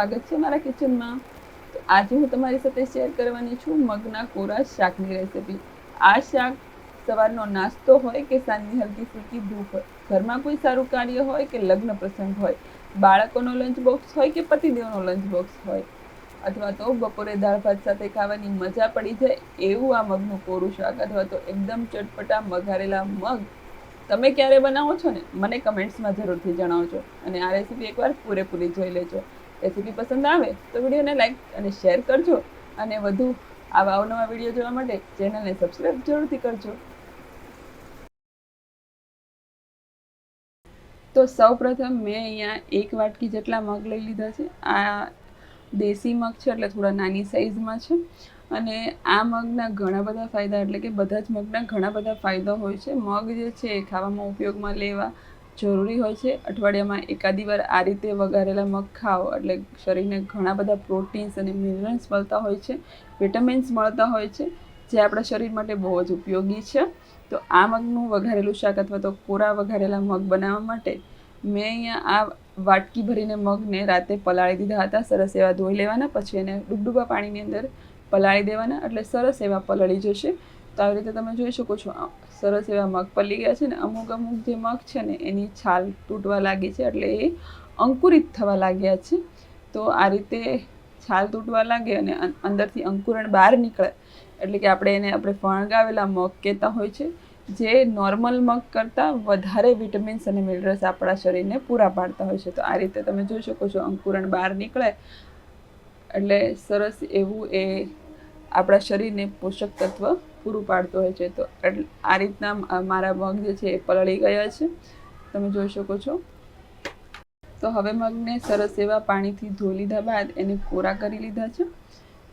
સ્વાગત છે મારા કિચનમાં। તો આજે હું તમારી સાથે શેર કરવાની છું મગના કોરા શાકની રેસિપી। આ શાક સવારનો નાસ્તો હોય કે સાંજની હલકી ફૂલકી ભૂખ હોય, ઘરમાં કોઈ સારું કાર્ય હોય કે લગ્ન પ્રસંગ હોય, બાળકોનો લંચ બોક્સ હોય કે પતિદેવનો લંચ બોક્સ હોય, અથવા તો બપોરે દાળ ભાત સાથે ખાવાની મજા પડી જાય એવું આ મગનું કોરું શાક અથવા તો એકદમ ચટપટા વઘારેલા મગ તમે ક્યારે બનાવો છો ને મને કમેન્ટ્સમાં જરૂરથી જણાવજો। અને આ રેસીપી એકવાર પૂરેપૂરી જોઈ લેજો। રેસીપી પસંદ આવે તો વિડીયોને લાઈક અને શેર કરજો, અને વધુ આવા અવનવા વિડીયો જોવા માટે ચેનલને સબસ્ક્રાઈબ જરૂરથી કરજો। તો સૌપ્રથમ મેં અહીંયા 1 વાટકી જેટલા મગ લઈ લીધા છે। આ દેશી મગ છે એટલે થોડા નાની સાઇઝમાં છે, અને આ મગના ઘણા બધા ફાયદા, એટલે કે બધા જ મગના ઘણા બધા ફાયદા હોય છે। મગ જે છે એ ખાવામાં ઉપયોગમાં લેવા જરૂરી હોય છે। અઠવાડિયામાં એકાદી વાર આ રીતે વઘારેલા મગ ખાઓ એટલે શરીરને ઘણા બધા પ્રોટીન્સ અને મિનરલ્સ મળતા હોય છે, વિટામિન્સ મળતા હોય છે, જે આપણા શરીર માટે બહુ જ ઉપયોગી છે। તો આ મગનું વઘારેલું શાક અથવા તો કોરા વઘારેલા મગ બનાવવા માટે મેં અહીંયા આ વાટકી ભરીને મગને રાતે પલાળી દીધા હતા। સરસ એવા ધોઈ લેવાના, પછી એને ડૂબડૂબા પાણીની અંદર પલાળી દેવાના, એટલે સરસ એવા પલળી જશે। તો આવી રીતે તમે જોઈ શકો છો સરસ એવા મગ પલી ગયા છે ને। અમુક જે મગ છે ને એની છાલ તૂટવા લાગી છે, એટલે એ અંકુરિત થવા લાગ્યા છે। તો આ રીતે છાલ તૂટવા લાગે અને અંદરથી અંકુરણ બહાર નીકળે એટલે કે આપણે ફણગાવેલા મગ કહેતા હોય છે, જે નોર્મલ મગ કરતાં વધારે વિટામિન્સ અને મિનરલ્સ આપણા શરીરને પૂરા પાડતા હોય છે। તો આ રીતે તમે જોઈ શકો છો અંકુરણ બહાર નીકળે એટલે સરસ એવું એ આપણા શરીરને પોષક તત્વ પૂરું પાડતો હોય છે। તો આ રીતના મારા મગ જે છે એ પલળી ગયા છે, તમે જોઈ શકો છો। તો હવે મગને સરસ એવા પાણીથી ધોઈ લીધા બાદ એને કોરા કરી લીધા છે।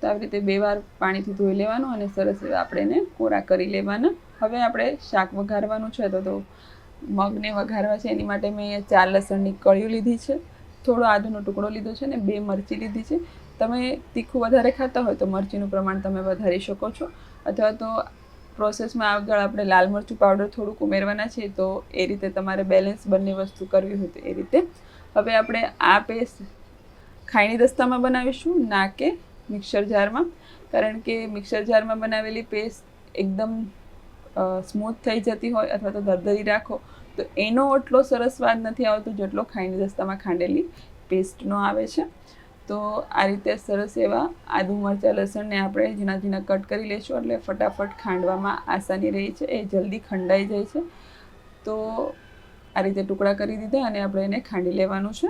તો આવી રીતે 2 વાર પાણીથી ધોઈ લેવાનું અને સરસ એવા આપણે એને કોરા કરી લેવાના। હવે આપણે શાક વઘારવાનું છે, તો મગને વઘારવા છે એની માટે મેં અહીંયા 4 લસણની કળીઓ લીધી છે, થોડો આદુનો ટુકડો લીધો છે અને 2 મરચી લીધી છે। તમે તીખું વધારે ખાતા હોય તો મરચીનું પ્રમાણ તમે વધારી શકો છો, અથવા તો પ્રોસેસમાં આગળ આપણે લાલ મરચું પાવડર થોડુંક ઉમેરવાના છે, તો એ રીતે તમારે બેલેન્સ બંને વસ્તુ કરવી હોય તો એ રીતે। હવે આપણે આ પેસ્ટ ખાયણી દસ્તામાં બનાવીશું, ના કે મિક્સર જારમાં, કારણ કે મિક્સર જારમાં બનાવેલી પેસ્ટ એકદમ સ્મૂથ થઈ જતી હોય અથવા તો દરદરી રાખો તો એનો એટલો સરસ સ્વાદ નથી આવતો જેટલો ખાયણી દસ્તામાં ખાંડેલી પેસ્ટનો આવે છે। તો આ રીતે સરસ એવા આદુ મરચાં લસણને આપણે ઝીણા ઝીણા કટ કરી લઈશું, એટલે ફટાફટ ખાંડવામાં આસાની રહી છે, એ જલ્દી ખંડાઈ જાય છે। તો આ રીતે ટુકડા કરી દીધા અને આપણે એને ખાંડી લેવાનું છે।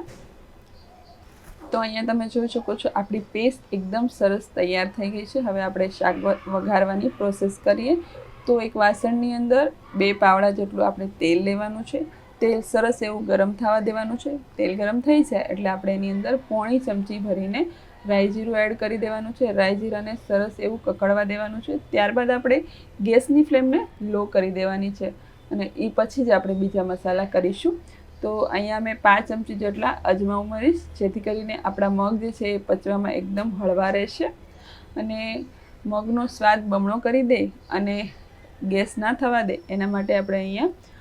તો અહીંયા તમે જોઈ શકો છો આપણી પેસ્ટ એકદમ સરસ તૈયાર થઈ ગઈ છે। હવે આપણે શાક વઘારવાની પ્રોસેસ કરીએ। તો એક વાસણની અંદર 2 પાવડા જેટલું આપણે તેલ લેવાનું છે। તેલ સરસ એવું ગરમ થવા દેવાનું છે। તેલ ગરમ થઈ જાય એટલે આપણે એની અંદર 1/4 ચમચી ભરીને રાઈ જીરું એડ કરી દેવાનું છે। રાઈ જીરાને સરસ એવું કકળવા દેવાનું છે। ત્યારબાદ આપણે ગેસની ફ્લેમને લો કરી દેવાની છે, અને એ પછી જ આપણે બીજા મસાલા કરીશું। તો અહીંયા મેં 5 ચમચી જેટલા અજમા ઉમેરીશ, જેથી કરીને આપણા મગ જે છે એ પચવામાં એકદમ હળવા રહેશે અને મગનો સ્વાદ બમણો કરી દે અને ગેસ ના થવા દે એના માટે આપણે અહીંયા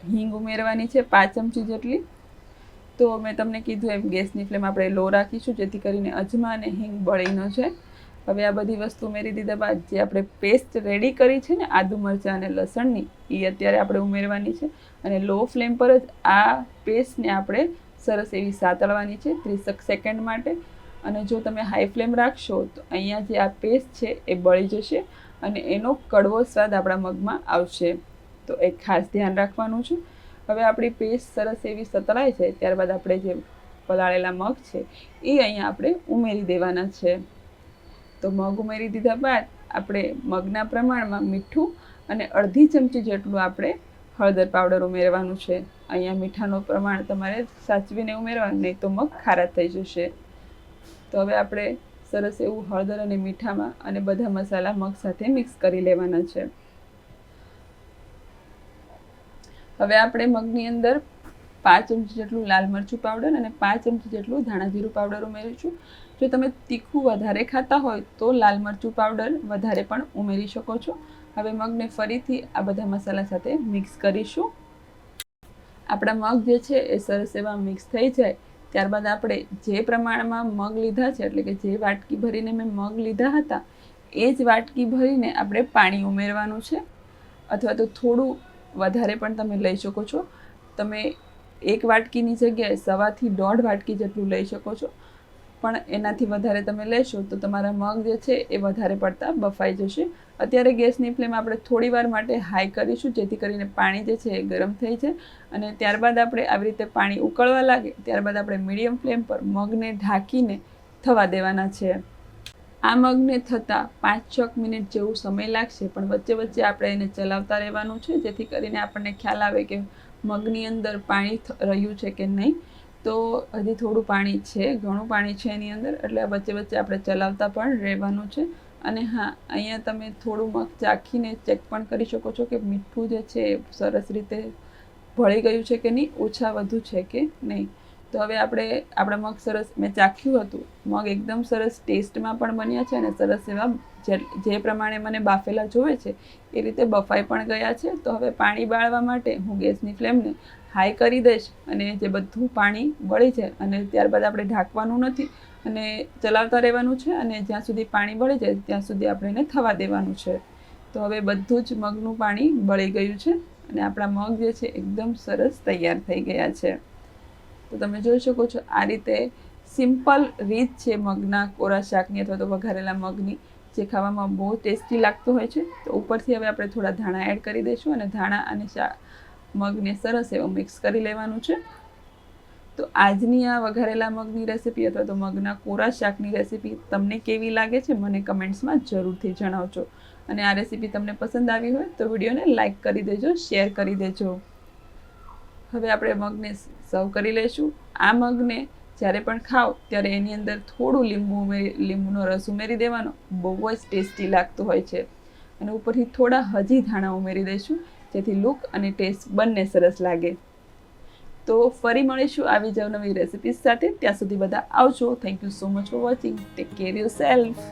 હિંગ ઉમેરવાની છે 5 ચમચી જેટલી। તો મેં તમને કીધું એમ ગેસની ફ્લેમ આપણે લો રાખીશું, જેથી કરીને અજમા અને હિંગ બળી ન જાય। હવે આ બધી વસ્તુ ઉમેરી દીધા બાદ જે આપણે પેસ્ટ રેડી કરી છે ને આદુ મરચાં અને લસણની, એ અત્યારે આપણે ઉમેરવાની છે, અને લો ફ્લેમ પર જ આ પેસ્ટને આપણે સરસ એવી સાતળવાની છે 30 સેકન્ડ માટે। અને જો તમે હાઈ ફ્લેમ રાખશો તો અહીંયા જે આ પેસ્ટ છે એ બળી જશે અને એનો કડવો સ્વાદ આપણા મગમાં આવશે। તો એક ખાસ ધ્યાન રાખવાનું છે। હવે આપણી પેસ્ટ સરસ એવી સતળાઈ છે, ત્યારબાદ આપણે જે પલાળેલા મગ છે એ અહીંયા આપણે ઉમેરી દેવાના છે। તો મગ ઉમેરી દીધા બાદ આપણે મગના પ્રમાણમાં મીઠું અને અડધી ચમચી જેટલું આપણે હળદર પાવડર ઉમેરવાનું છે। અહીંયા મીઠાનું પ્રમાણ તમારે સાચવીને ઉમેરવાનું, નહીં તો મગ ખારા થઈ જશે। તો હવે આપણે સરસ એવું હળદર અને મીઠામાં અને બધા મસાલા મગ સાથે મિક્સ કરી લેવાના છે। હવે આપણે મગની અંદર 5 ચમચી જેટલું લાલ મરચું પાવડર અને 5 ચમચી જેટલું ધાણા જીરું પાવડર ઉમેરીશું। જો તમે તીખું વધારે ખાતા હોય તો લાલ મરચું પાવડર વધારે પણ ઉમેરી શકો છો। હવે મગને ફરીથી આ બધા મસાલા સાથે મિક્સ કરીશું। આપણા મગ જે છે એ સરસ એવા મિક્સ થઈ જાય ત્યારબાદ આપણે જે પ્રમાણમાં મગ લીધા છે, એટલે કે જે વાટકી ભરીને મેં મગ લીધા હતા એ જ વાટકી ભરીને આપણે પાણી ઉમેરવાનું છે, અથવા તો થોડું વધારે પણ તમે લઈ શકો છો. તમે 1 વાટકીની જગ્યાએ 1.5 થી 1.5 વાટકી જેટલું લઈ શકો છો, પણ એનાથી વધારે તમે લેશો તો તમારા મગ જે છે એ વધારે પડતા બફાઈ જશે. અત્યારે ગેસની ફ્લેમ આપણે થોડી વાર માટે હાઈ કરીશું, જેથી કરીને પાણી જે છે એ ગરમ થઈ જાય, અને ત્યારબાદ આપણે આવી રીતે પાણી ઉકળવા લાગે ત્યારબાદ આપણે મીડિયમ ફ્લેમ પર મગને ઢાંકીને થવા દેવાના છે. આ મગને થતાં 5-6 મિનિટ જેવું સમય લાગશે, પણ વચ્ચે વચ્ચે આપણે એને ચલાવતા રહેવાનું છે, જેથી કરીને આપણને ખ્યાલ આવે કે મગની અંદર પાણી રહ્યું છે કે નહીં. તો હજી થોડું પાણી છે, ઘણું પાણી છે એની અંદર, એટલે વચ્ચે વચ્ચે આપણે ચલાવતા પણ રહેવાનું છે. અને હા, અહીંયા તમે થોડું મગ ચાખીને ચેક પણ કરી શકો છો કે મીઠું જે છે એ સરસ રીતે ભળી ગયું છે કે નહીં, ઓછા વધુ છે કે નહીં. તો હવે આપણા મગ સરસ, મેં ચાખ્યું હતું, મગ એકદમ સરસ ટેસ્ટમાં પણ બન્યા છે અને સરસ એવા જે પ્રમાણે મને બાફેલા જોવે છે એ રીતે બફાઈ પણ ગયા છે. તો હવે પાણી બાળવા માટે હું ગેસની ફ્લેમને હાઈ કરી દઈશ, અને જે બધું પાણી બળી જાય, અને ત્યારબાદ આપણે ઢાંકવાનું નથી અને ચલાવતા રહેવાનું છે, અને જ્યાં સુધી પાણી બળી જાય ત્યાં સુધી આપણે એને થવા દેવાનું છે. તો હવે બધું જ મગનું પાણી બળી ગયું છે અને આપણા મગ જે છે એકદમ સરસ તૈયાર થઈ ગયા છે. તો તમે જોઈ શકો છો આ રીતે સિમ્પલ રીત છે મગના કોરા શાકની અથવા તો વઘારેલા મગની, જે ખાવામાં બહુ ટેસ્ટી લાગતું હોય છે. તો ઉપરથી હવે આપણે થોડા ધાણા એડ કરી દઈશું, અને ધાણા અને મગને સરસ એવો મિક્સ કરી લેવાનું છે. તો આજની આ વઘારેલા મગની રેસીપી અથવા તો મગના કોરા શાકની રેસીપી તમને કેવી લાગે છે મને કમેન્ટ્સમાં જરૂરથી જણાવજો. અને આ રેસીપી તમને પસંદ આવી હોય તો વિડીયોને લાઇક કરી દેજો, શેર કરી દેજો. હવે આપણે મગને સર્વ કરી લઈશું. આ મગને જ્યારે પણ ખાઓ ત્યારે એની અંદર થોડું લીંબુનો રસ ઉમેરી દેવાનો, બહુ જ ટેસ્ટી લાગતું હોય છે. અને ઉપરથી થોડા હજી ધાણા ઉમેરી દઈશું, જેથી લુક અને ટેસ્ટ બંને સરસ લાગે. તો ફરી મળીશું આવી જ નવી રેસિપીઝ સાથે. ત્યાં સુધી બધા આવજો. Thank you so much for watching. Take care yourself.